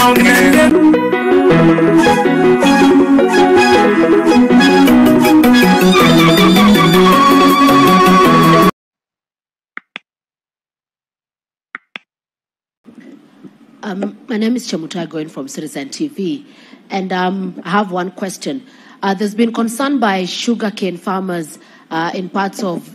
My name is Chemutai going from Citizen TV, and I have one question. There's been concern by sugarcane farmers in parts of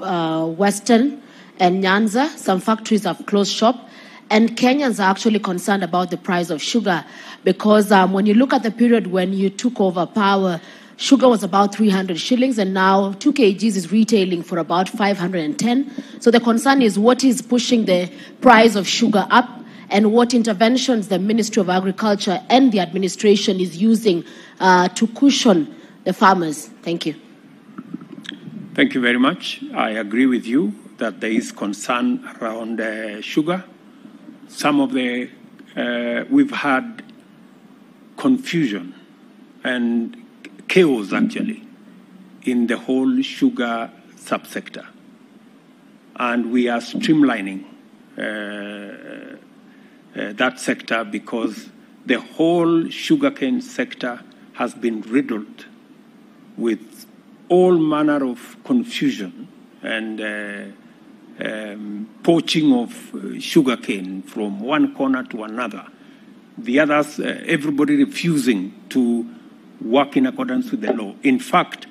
Western and Nyanza. Some factories have closed shop, and Kenyans are actually concerned about the price of sugar because when you look at the period when you took over power, sugar was about 300 shillings, and now 2 kgs is retailing for about 510. So the concern is what is pushing the price of sugar up, and what interventions the Ministry of Agriculture and the administration is using to cushion the farmers. Thank you. Thank you very much. I agree with you that there is concern around sugar. Some of the, we've had confusion and chaos actually in the whole sugar subsector. And we are streamlining that sector because the whole sugarcane sector has been riddled with all manner of confusion and poaching of sugarcane from one corner to another. The others, everybody refusing to work in accordance with the law. In fact,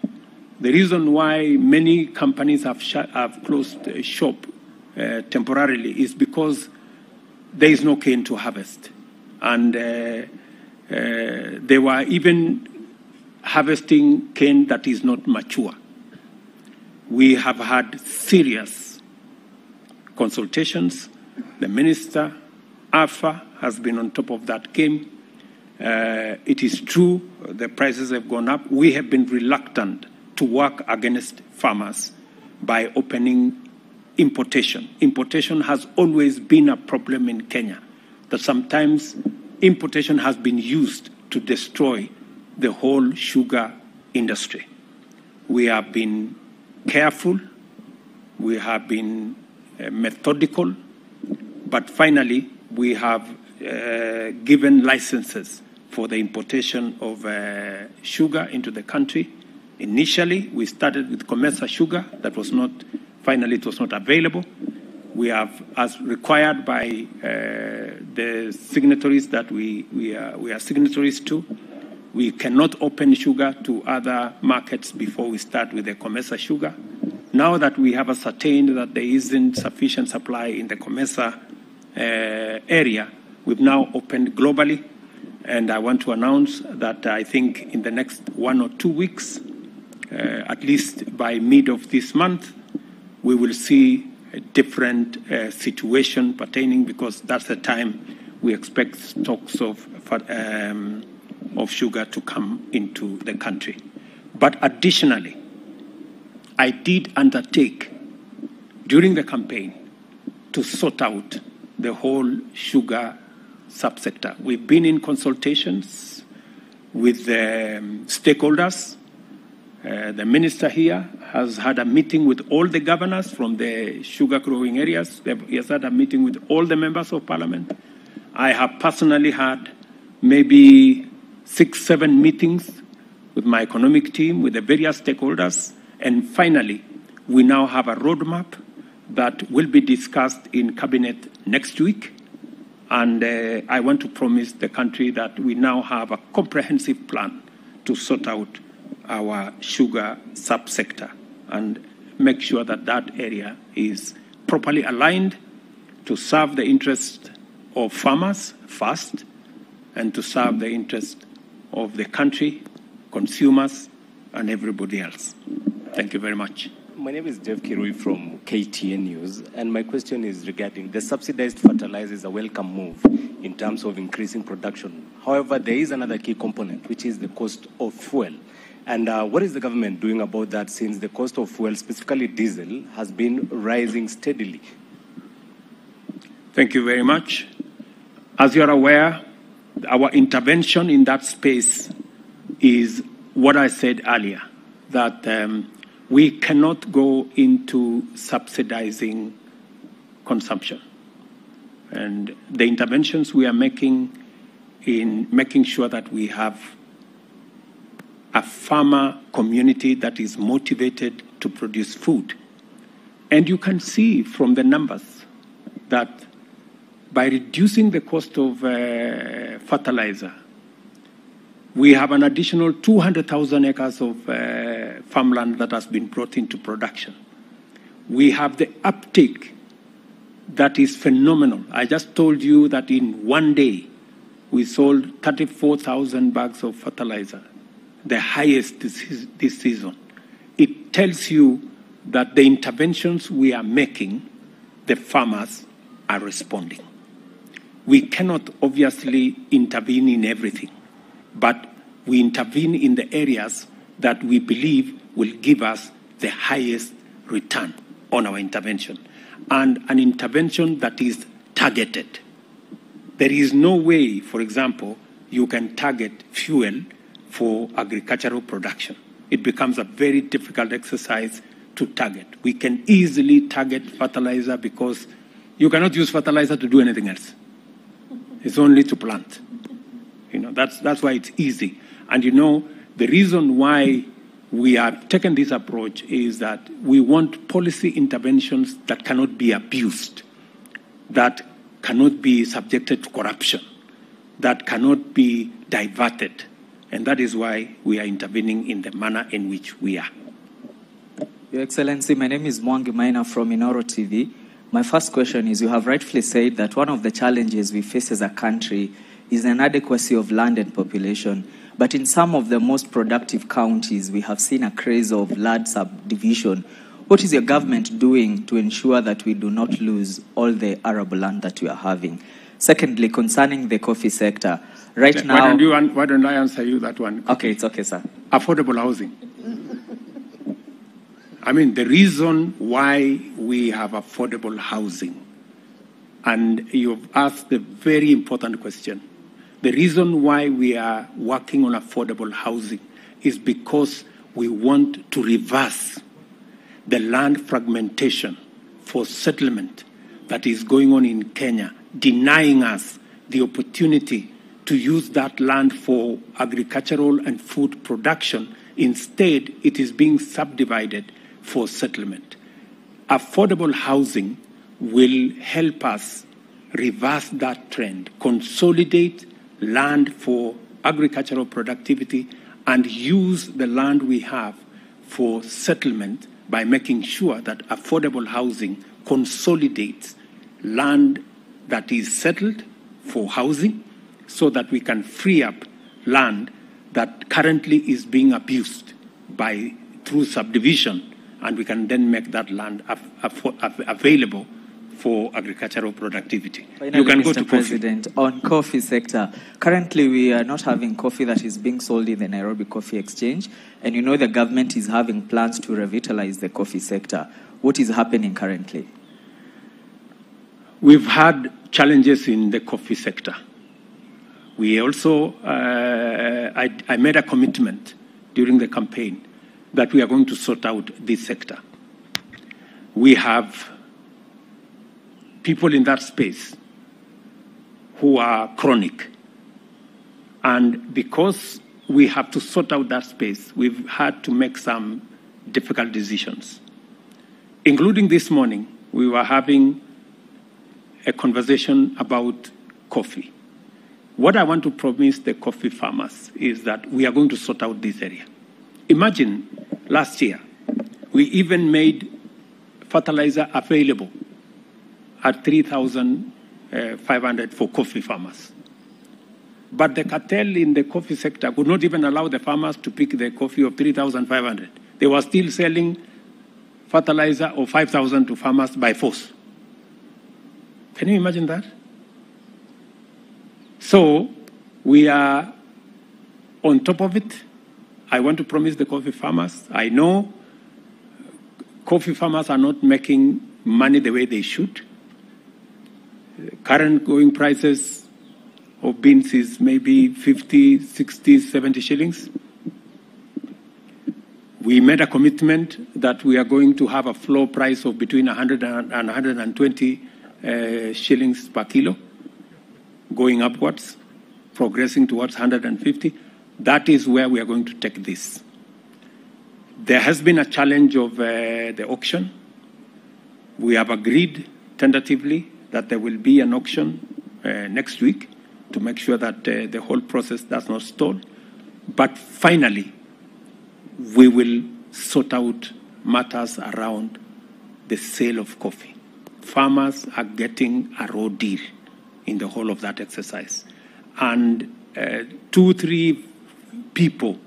the reason why many companies have closed shop temporarily is because there is no cane to harvest. And they were even harvesting cane that is not mature. We have had serious consultations. The minister, AFA, has been on top of that game. It is true, the prices have gone up. We have been reluctant to work against farmers by opening importation. Importation has always been a problem in Kenya, that sometimes importation has been used to destroy the whole sugar industry. We have been careful, we have been methodical, but finally we have given licenses for the importation of sugar into the country. Initially, we started with Comesa sugar that was not finally, it was not available. We have, as required by the signatories that we are signatories to, we cannot open sugar to other markets before we start with the Comesa sugar. Now that we have ascertained that there isn't sufficient supply in the Comesa area, we've now opened globally. And I want to announce that I think in the next 1 or 2 weeks, at least by mid of this month, we will see a different situation pertaining, because that's the time we expect stocks of sugar to come into the country. But additionally, I did undertake during the campaign to sort out the whole sugar subsector. We've been in consultations with the stakeholders. The minister here has had a meeting with all the governors from the sugar growing areas. He has had a meeting with all the members of parliament. I have personally had maybe 6, 7 meetings with my economic team, with the various stakeholders. And finally, we now have a roadmap that will be discussed in cabinet next week. And I want to promise the country that we now have a comprehensive plan to sort out our sugar subsector and make sure that that area is properly aligned to serve the interest of farmers first and to serve the interest of the country, consumers, and everybody else. Thank you very much. My name is Jeff Kirui from KTN News, and my question is regarding the subsidized fertilizer is a welcome move in terms of increasing production. However, there is another key component, which is the cost of fuel. And what is the government doing about that, since the cost of fuel, specifically diesel, has been rising steadily? Thank you very much. As you are aware, our intervention in that space is what I said earlier, that we cannot go into subsidizing consumption. And the interventions we are making in making sure that we have a farmer community that is motivated to produce food. And you can see from the numbers that by reducing the cost of fertilizer, we have an additional 200,000 acres of farmland that has been brought into production. We have the uptake that is phenomenal. I just told you that in one day, we sold 34,000 bags of fertilizer, the highest this season. It tells you that the interventions we are making, the farmers are responding. We cannot obviously intervene in everything, but we intervene in the areas that we believe will give us the highest return on our intervention, and an intervention that is targeted. There is no way, for example, you can target fuel for agricultural production. It becomes a very difficult exercise to target. We can easily target fertilizer because you cannot use fertilizer to do anything else. It's only to plant. That's why it's easy. And the reason why we have taken this approach is that we want policy interventions that cannot be abused, that cannot be subjected to corruption, that cannot be diverted. And that is why we are intervening in the manner in which we are. Your Excellency, my name is Mwangi Maina from Inoro TV. My first question is, you have rightfully said that one of the challenges we face as a country is the inadequacy of land and population. But in some of the most productive counties, we have seen a craze of land subdivision. What is your government doing to ensure that we do not lose all the arable land that we are having? Secondly, concerning the coffee sector, right now... Why don't I answer you that one? Okay, it's okay, sir. Affordable housing. The reason why we have affordable housing, and you've asked a very important question, the reason why we are working on affordable housing is because we want to reverse the land fragmentation for settlement that is going on in Kenya, denying us the opportunity to use that land for agricultural and food production. Instead, it is being subdivided for settlement. Affordable housing will help us reverse that trend, consolidate land for agricultural productivity, and use the land we have for settlement by making sure that affordable housing consolidates land that is settled for housing so that we can free up land that currently is being abused through subdivision, and we can then make that land available for agricultural productivity. Finally, you can Mr. go to President, on coffee sector, currently we are not having coffee that is being sold in the Nairobi Coffee Exchange, and the government is having plans to revitalize the coffee sector. What is happening currently? We've had challenges in the coffee sector. We also, I made a commitment during the campaign that we are going to sort out this sector. We have people in that space who are chronic. And because we have to sort out that space, we've had to make some difficult decisions. Including this morning, we were having a conversation about coffee. What I want to promise the coffee farmers is that we are going to sort out this area. Imagine last year, we even made fertilizer available at 3,500 for coffee farmers. But the cartel in the coffee sector could not even allow the farmers to pick the coffee of 3,500. They were still selling fertilizer of 5,000 to farmers by force. Can you imagine that? So we are on top of it. I want to promise the coffee farmers, I know coffee farmers are not making money the way they should. Current going prices of beans is maybe 50, 60, 70 shillings. We made a commitment that we are going to have a floor price of between 100 and 120 shillings per kilo, going upwards. progressing towards 150. That is where we are going to take this. There has been a challenge of the auction. We have agreed tentatively that there will be an auction next week to make sure that the whole process does not stall. But finally, we will sort out matters around the sale of coffee. Farmers are getting a raw deal in the whole of that exercise. And 2-3 people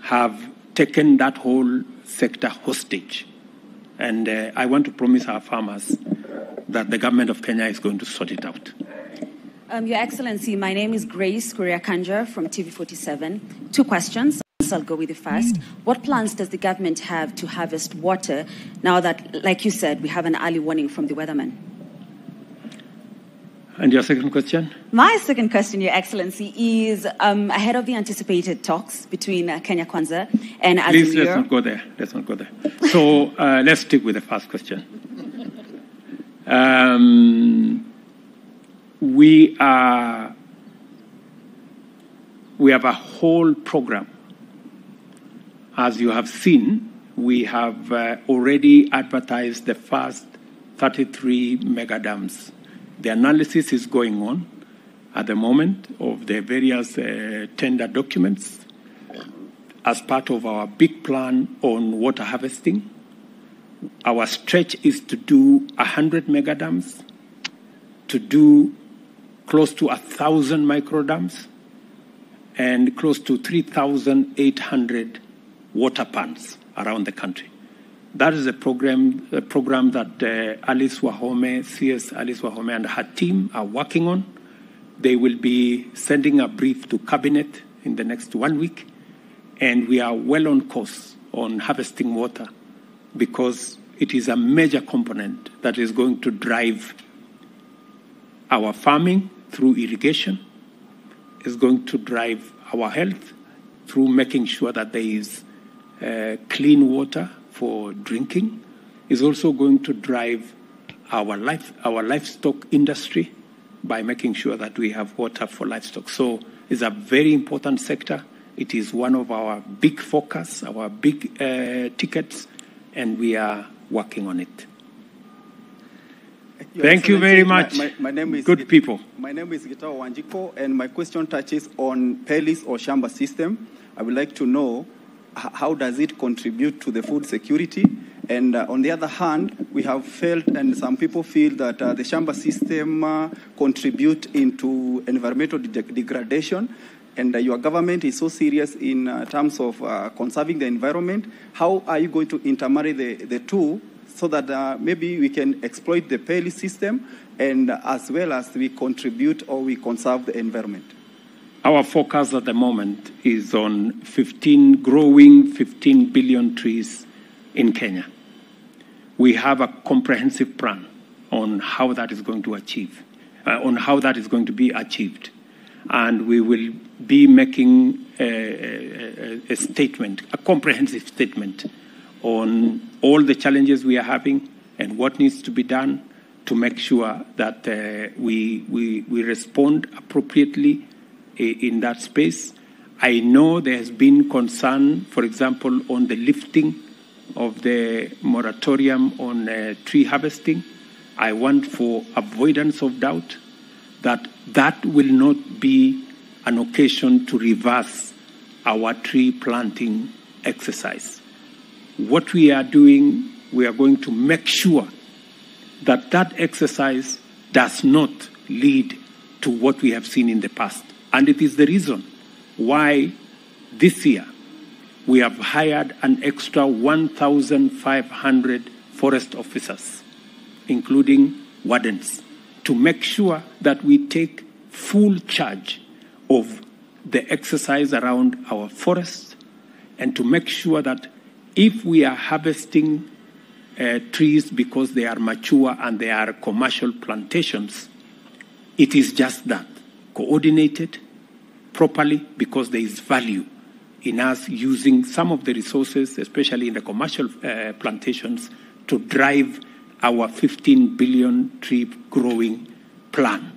have taken that whole sector hostage. And I want to promise our farmers that the government of Kenya is going to sort it out. Your Excellency, my name is Grace Kuria-Kanja from TV47. 2 questions. I'll go with the first. What plans does the government have to harvest water now that, like you said, we have an early warning from the weatherman? And your second question? My second question, Your Excellency, is ahead of the anticipated talks between Kenya Kwanza and Azimio. Please, let's not go there. Let's not go there. So let's stick with the first question. We have a whole program. As you have seen, we have already advertised the first 33 mega dams. The analysis is going on at the moment of the various tender documents as part of our big plan on water harvesting. Our stretch is to do 100 mega dams, to do close to 1,000 micro dams, and close to 3,800 water ponds around the country. That is a program that Alice Wahome, CS Alice Wahome and her team are working on. They will be sending a brief to Cabinet in the next 1 week, and we are well on course on harvesting water because it is a major component that is going to drive our farming through irrigation, is going to drive our health through making sure that there is clean water for drinking, is also going to drive our livestock industry by making sure that we have water for livestock. So it's a very important sector. It is one of our big focus, our big tickets, and we are working on it. Thank you very much. My name is good people. My name is Gitao Wanjiko, and my question touches on Pelis or Shamba system. I would like to know how does it contribute to the food security? And on the other hand, we have felt, and some people feel that the Shamba system contribute into environmental degradation. And your government is so serious in terms of conserving the environment. How are you going to intermarry the two so that maybe we can exploit the Pelis system and as well as we contribute or we conserve the environment? Our focus at the moment is on growing 15 billion trees in Kenya. We have a comprehensive plan on how that is going to be achieved. And we will be making a statement, a comprehensive statement on all the challenges we are having and what needs to be done to make sure that we respond appropriately in that space. I know there has been concern, for example, on the lifting of the moratorium on tree harvesting. I want, for avoidance of doubt, that will not be an occasion to reverse our tree planting exercise. What we are doing, we are going to make sure that that exercise does not lead to what we have seen in the past. And it is the reason why this year we have hired an extra 1,500 forest officers, including wardens, to make sure that we take full charge of the exercise around our forests and to make sure that if we are harvesting trees because they are mature and they are commercial plantations, it is just that, coordinated properly, because there is value in us using some of the resources, especially in the commercial plantations, to drive our 15 billion tree growing plan.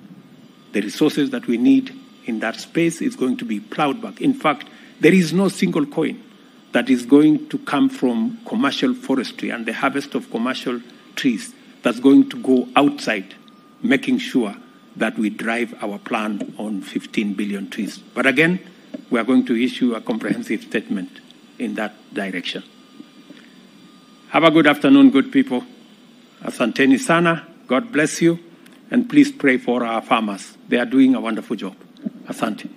The resources that we need in that space is going to be plowed back. In fact, there is no single coin that is going to come from commercial forestry and the harvest of commercial trees that's going to go outside, making sure that we drive our plan on 15 billion trees. But again, we are going to issue a comprehensive statement in that direction. Have a good afternoon, good people. Asanteni sana. God bless you. And please pray for our farmers. They are doing a wonderful job. Asante.